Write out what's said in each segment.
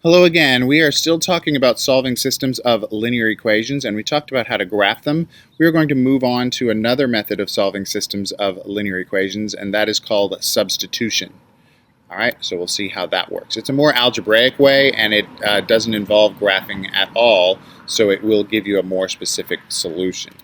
Hello again. We are still talking about solving systems of linear equations, and we talked about how to graph them. We are going to move on to another method of solving systems of linear equations, and that is called substitution. All right, so we'll see how that works. It's a more algebraic way, and it doesn't involve graphing at all, so it will give you a more specific solution.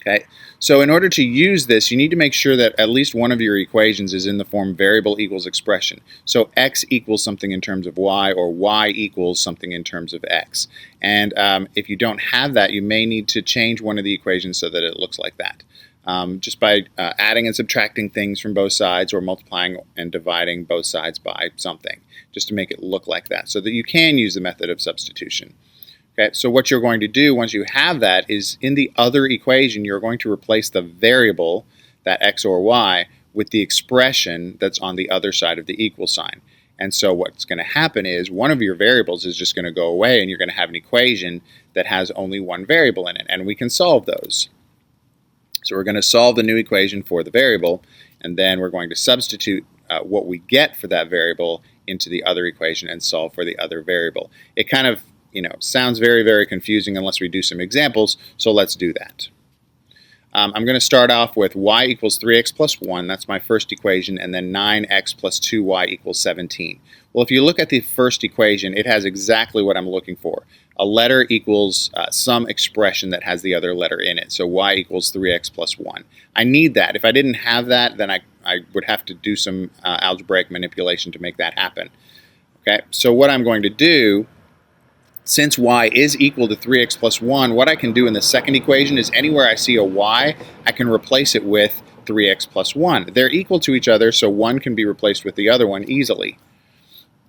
Okay, so in order to use this, you need to make sure that at least one of your equations is in the form variable equals expression. So x equals something in terms of y, or y equals something in terms of x. And if you don't have that, you may need to change one of the equations so that it looks like that. Just by adding and subtracting things from both sides, or multiplying and dividing both sides by something, just to make it look like that, so that you can use the method of substitution. Okay, so what you're going to do once you have that is, in the other equation, you're going to replace the variable, that x or y, with the expression that's on the other side of the equal sign. And so what's going to happen is one of your variables is just going to go away, and you're going to have an equation that has only one variable in it, and we can solve those. So we're going to solve the new equation for the variable, and then we're going to substitute what we get for that variable into the other equation and solve for the other variable. It kind of sounds very, very confusing unless we do some examples, so let's do that. I'm going to start off with y equals 3x plus 1, that's my first equation, and then 9x plus 2y equals 17. Well, if you look at the first equation, it has exactly what I'm looking for. A letter equals some expression that has the other letter in it, so y equals 3x plus 1. I need that. If I didn't have that, then I would have to do some algebraic manipulation to make that happen. Okay, so what I'm going to do, since y is equal to 3x plus 1, what I can do in the second equation is anywhere I see a y, I can replace it with 3x plus 1. They're equal to each other, so one can be replaced with the other one easily.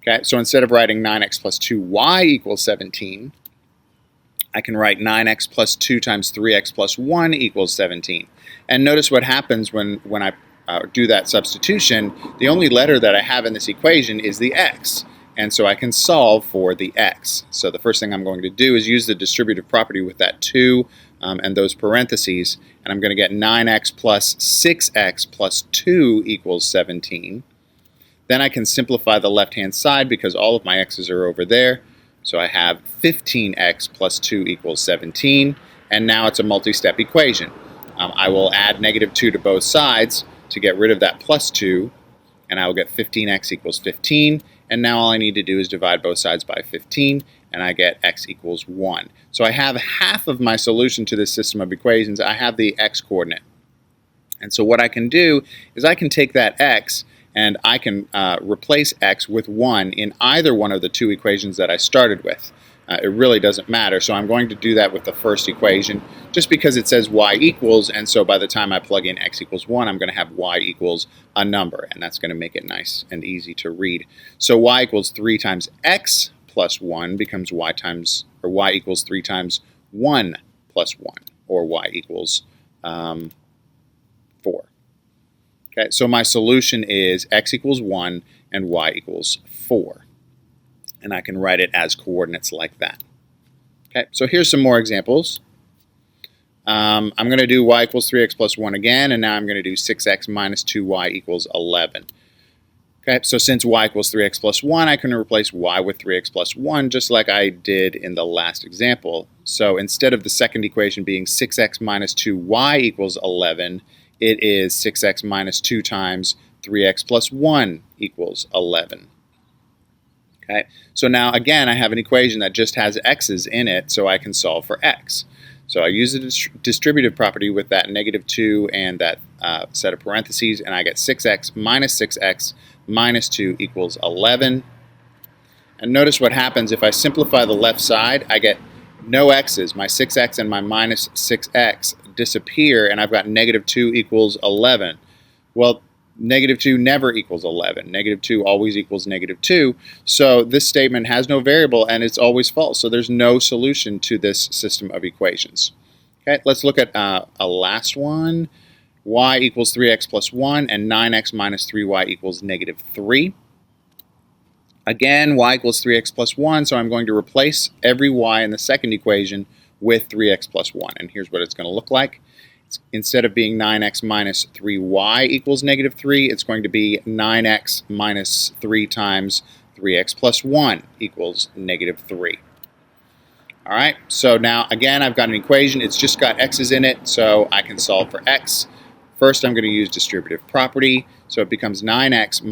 Okay, so instead of writing 9x plus 2y equals 17, I can write 9x plus 2 times 3x plus 1 equals 17. And notice what happens when I do that substitution. The only letter that I have in this equation is the x. And so I can solve for the x. So the first thing I'm going to do is use the distributive property with that 2 and those parentheses, and I'm going to get 9x plus 6x plus 2 equals 17. Then I can simplify the left-hand side because all of my x's are over there. So I have 15x plus 2 equals 17, and now it's a multi-step equation. I will add negative 2 to both sides to get rid of that plus 2, and I will get 15x equals 15. And now all I need to do is divide both sides by 15, and I get x equals 1. So I have half of my solution to this system of equations. I have the x coordinate. And so what I can do is I can take that x, and I can replace x with 1 in either one of the two equations that I started with. It really doesn't matter. So I'm going to do that with the first equation just because it says y equals, and so by the time I plug in x equals 1, I'm going to have y equals a number, and that's going to make it nice and easy to read. So y equals 3 times x plus 1 becomes y equals 3 times 1 plus 1, or y equals 4. Okay, so my solution is x equals 1 and y equals 4. And I can write it as coordinates like that. Okay, so here's some more examples. I'm going to do y equals 3x plus 1 again, and now I'm going to do 6x minus 2y equals 11. Okay, so since y equals 3x plus 1, I can replace y with 3x plus 1 just like I did in the last example. So instead of the second equation being 6x minus 2y equals 11, it is 6x minus 2 times 3x plus 1 equals 11. Okay, so now again I have an equation that just has x's in it, so I can solve for x. So I use the distributive property with that negative 2 and that set of parentheses, and I get 6x minus 2 equals 11. And notice what happens if I simplify the left side. I get no x's. My 6x and my minus 6x disappear, and I've got negative 2 equals 11. Well, negative 2 never equals 11. Negative 2 always equals negative 2. So this statement has no variable, and it's always false. So there's no solution to this system of equations. Okay, let's look at a last one. Y equals 3x plus 1, and 9x minus 3y equals negative 3. Again, y equals 3x plus 1, so I'm going to replace every y in the second equation with 3x plus 1. And here's what it's going to look like. Instead of being 9x minus 3y equals negative 3, it's going to be 9x minus 3 times 3x plus 1 equals negative 3. All right, so now again I've got an equation. It's just got x's in it, so I can solve for x. First I'm going to use distributive property, so it becomes 9x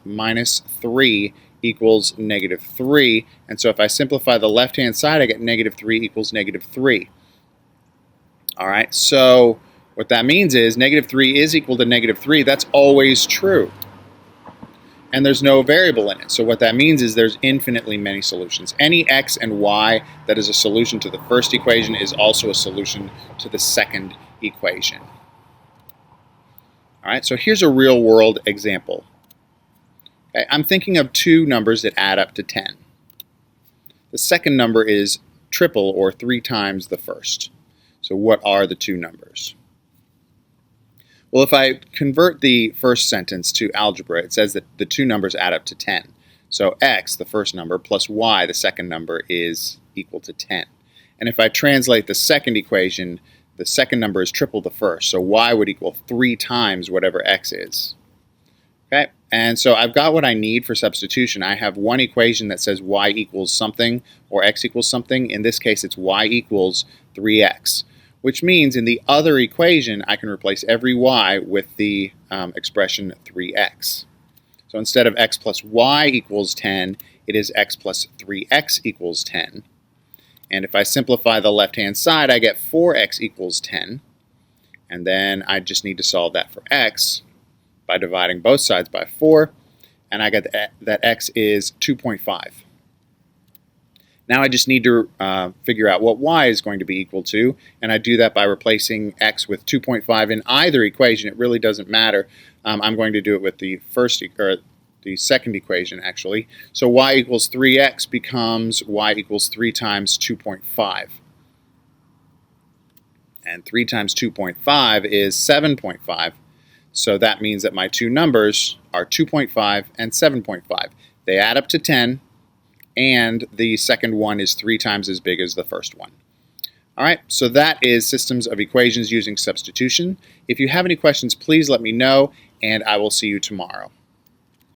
minus 3 equals negative 3. And so if I simplify the left-hand side, I get negative 3 equals negative 3. All right, so what that means is negative 3 is equal to negative 3. That's always true. And there's no variable in it. So what that means is there's infinitely many solutions. Any x and y that is a solution to the first equation is also a solution to the second equation. All right, so here's a real-world example. Okay, I'm thinking of two numbers that add up to 10. The second number is triple or 3 times the first. So what are the two numbers? Well, if I convert the first sentence to algebra, it says that the two numbers add up to 10. So x, the first number, plus y, the second number, is equal to 10. And if I translate the second equation, the second number is triple the first. So y would equal 3 times whatever x is. Okay, and so I've got what I need for substitution. I have one equation that says y equals something or x equals something. In this case, it's y equals 3x. Which means in the other equation, I can replace every y with the expression 3x. So instead of x plus y equals 10, it is x plus 3x equals 10. And if I simplify the left-hand side, I get 4x equals 10. And then I just need to solve that for x by dividing both sides by 4. And I get that x is 2.5. Now I just need to figure out what y is going to be equal to, and I do that by replacing x with 2.5 in either equation. It really doesn't matter. I'm going to do it with the second equation, actually. So y equals 3x becomes y equals 3 times 2.5. And 3 times 2.5 is 7.5. So that means that my two numbers are 2.5 and 7.5. They add up to 10. And the second one is 3 times as big as the first one. All right, so that is systems of equations using substitution. If you have any questions, please let me know, and I will see you tomorrow.